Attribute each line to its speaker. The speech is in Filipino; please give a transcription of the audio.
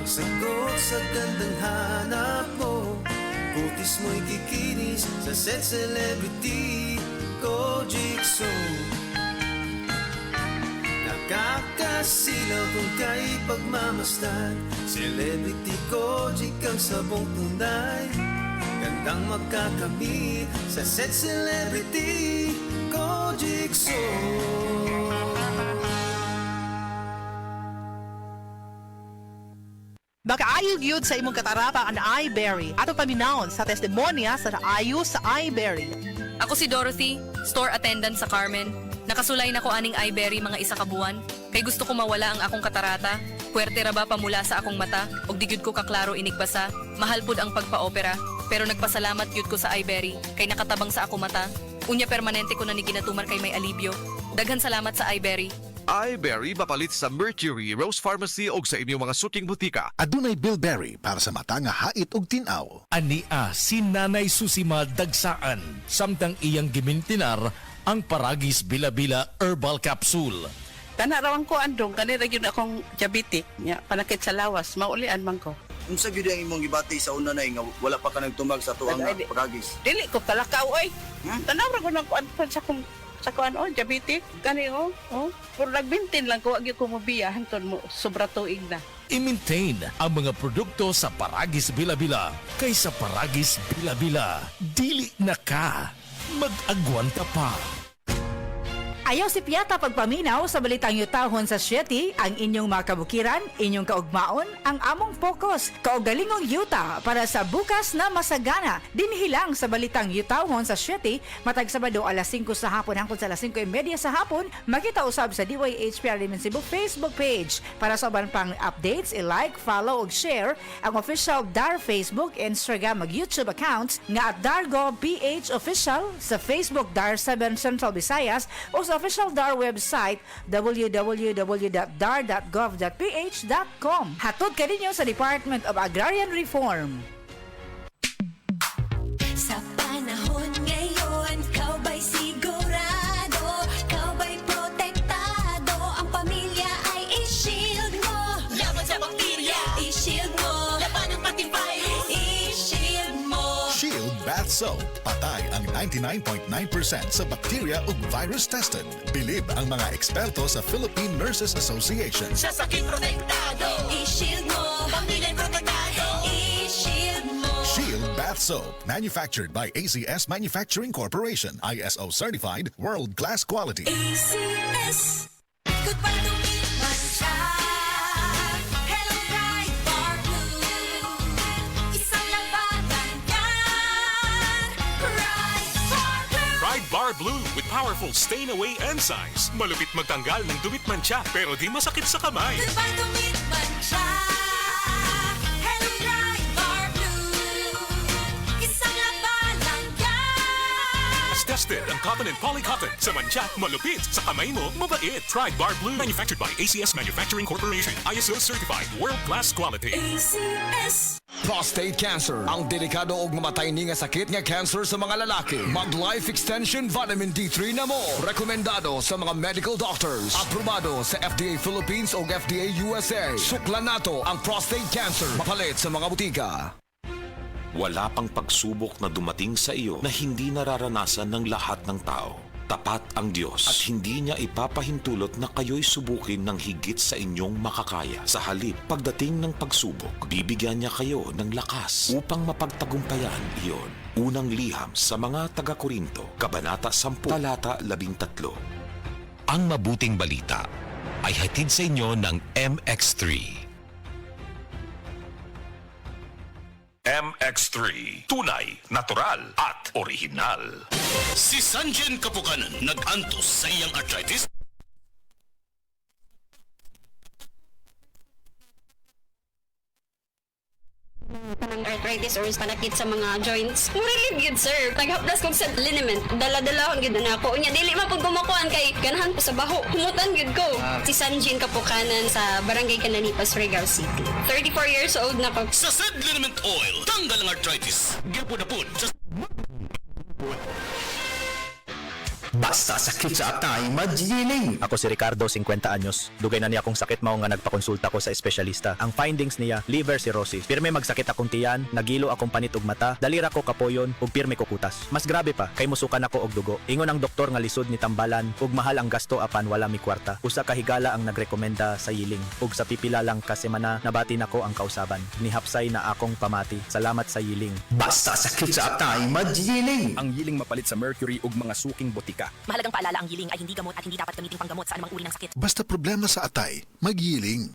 Speaker 1: sagot sa gandang hanap mo. Kutis mo'y kikinis sa set celebrity ko, Jigsaw. Nakakasilaw kung kay pagmamasdan. Celebrity ko, Jig ang sabong tunay. Gandang magkakamit sa set celebrity ko, Jigsaw.
Speaker 2: Makaayog yun sa imong katarata ang iBerry. Ato paminahon sa testimonya sa ayo sa iBerry.
Speaker 3: Ako si Dorothy, store attendant sa Carmen. Nakasulay na ko aning iBerry mga isa ka buwan. Kay gusto ko mawala ang akong katarata. Puwerte ra ba pamula sa akong mata? Og di gyud ko kaklaro inigbasa. Mahal pud ang pagpa-opera. Pero nagpasalamat gyud ko sa iBerry. Kay nakatabang sa akong mata. Unya permanente ko na ni ginatuman kay may alibyo. Daghan salamat sa iBerry.
Speaker 4: iBerry mapalit sa Mercury, Rose Pharmacy o sa inyong mga suking butika.
Speaker 5: Adunay Bilberry para sa mata nga hait og tinaw.
Speaker 6: Ania si Nanay Susima Dagsaan, samtang iyang gimintinar ang Paragis Bila-Bila Herbal Capsule.
Speaker 7: Tanarawan ko andong, kanira yun akong diabetic, nya, panakit sa lawas, maulian man ko.
Speaker 8: Unsa gyud ang imong gibati sa una na nga wala pa ka nagtumag sa tuang Paragis?
Speaker 7: Dili ko talakaw, oy. Tanawra ko ng kuan sa kuan, diabetic, gani, Pero nagbintin lang ko, wag ko mabiya, hanton mo, sobra tuig na.
Speaker 6: I-maintain ang mga produkto sa Paragis Bila-Bila. Kaysa Paragis Bila-Bila, dili na ka. Mag-agwanta pa.
Speaker 9: Ayaw si Piata pagpaminaw sa balitang yutahon sa Sieti, ang inyong mga kabukiran, inyong kaugmaon, ang among focus, kaugalingong yuta para sa bukas na masagana. Dinhilang sa balitang yutahon sa Sieti, matag Sabado alas 5 sa hapon hangtod sa alas 5:30 sa hapon, makita usab sa DYHPR Cebu Facebook page. Para sa uban pang updates, i-like, follow ug share ang official DAR Facebook, Instagram ug YouTube accounts nga at Dargo PH Official sa Facebook DAR 7 Central Visayas o sa official DAR website www.dar.gov.ph.com. Hatod ka ninyo sa Department of Agrarian Reform.
Speaker 10: Sa panahon ngayon, kau ba'y sigurado? Kau ba'y protektado? Ang pamilya ay i-shield mo. Laban sa bakterya, i-shield mo. Laban ng pati virus, i-shield mo.
Speaker 5: Shield Bath Soap. Patay ang 99.9% sa bacteria ug virus tested. Bilib ang mga eksperto sa Philippine Nurses Association.
Speaker 10: Sa sakit protektado, i-shield mo. Pamilya protektado, i-shield mo.
Speaker 5: Shield Bath Soap. Manufactured by ACS Manufacturing Corporation. ISO certified, world-class quality.
Speaker 10: ACS. Goodbye to me, Mancha. Hello, bright bar blue. Isang labanan yan. Bright bar blue.
Speaker 11: Pride Bar Blue with powerful stain-away enzymes. Malupit magtanggal ng dumit mancha pero di masakit sa kamay.
Speaker 10: Goodbye to me, Mancha. Hello, bright bar blue. Isang labanan yan.
Speaker 11: As tested ang cotton and polycotton. Sa mancha, malupit. Sa kamay mo, mabait. Pride Bar Blue. Manufactured by ACS Manufacturing Corporation. ISO certified. World-class quality.
Speaker 10: ACS.
Speaker 12: Prostate cancer, ang delikado ug mamatay ni nga sakit nga cancer sa mga lalaki. Mag Life Extension Vitamin D3 na mo. Rekomendado sa mga medical doctors. Aprobado sa FDA Philippines ug FDA USA. Suklan nato ang prostate cancer. Mapalit sa mga butika.
Speaker 13: Wala pang pagsubok na dumating sa iyo na hindi nararanasan ng lahat ng tao. Tapat ang Diyos at hindi niya ipapahintulot na kayo'y subukin ng higit sa inyong makakaya. Sa halip, pagdating ng pagsubok, bibigyan niya kayo ng lakas upang mapagtagumpayan iyon. Unang liham sa mga taga-Korinto, Kabanata 10, Talata 13.
Speaker 14: Ang mabuting balita ay hatid sa inyo ng MX3.
Speaker 11: MX3. Tunay, natural at orihinal.
Speaker 15: Si Sanjen Kapukanan nag-antos sa iyang arthritis.
Speaker 16: Panang arthritis or panakit sa mga joints. Relieve gid sir. Naghapdas kog sa liniment. Dala-dalahon gid na ako. Unya dili man pud kumakuan kay ganahan ko sa baho. Humutan gid ko. Si Sanjin Kapukanan sa Barangay Cananipas, Surigao City. 34 years old na ko.
Speaker 15: Sa said liniment oil, tanggal ang arthritis. Gipod na pud.
Speaker 17: Basta sakit sa atay, magyiling.
Speaker 18: Ako si Ricardo, 50 anyos. Dugay na niya akong sakit mao nga nagpakonsulta ko sa espesyalista. Ang findings niya, liver cirrhosis. Pirme magsakit akong tiyan, nagilo akong panit og mata, dalira ko kapoyon ug pirme ko kutas. Mas grabe pa, kay musukan ako og dugo. Ingon ang doktor nga lisod ni tambalan ug mahal ang gasto apan wala mi kwarta. Usa ka higala ang nagrekomenda sa yiling ug sa pipila lang ka semana nabati nako ang kausaban. Nihapsay na akong pamati. Salamat sa yiling.
Speaker 17: Basta sakit sa atay, magyiling.
Speaker 19: Ang yiling mapalit sa mercury ug mga suking botika.
Speaker 20: Mahalagang paalala, ang yiling ay hindi gamot at hindi dapat gamitin panggamot sa anumang uri ng sakit.
Speaker 5: Basta problema sa atay, magyiling.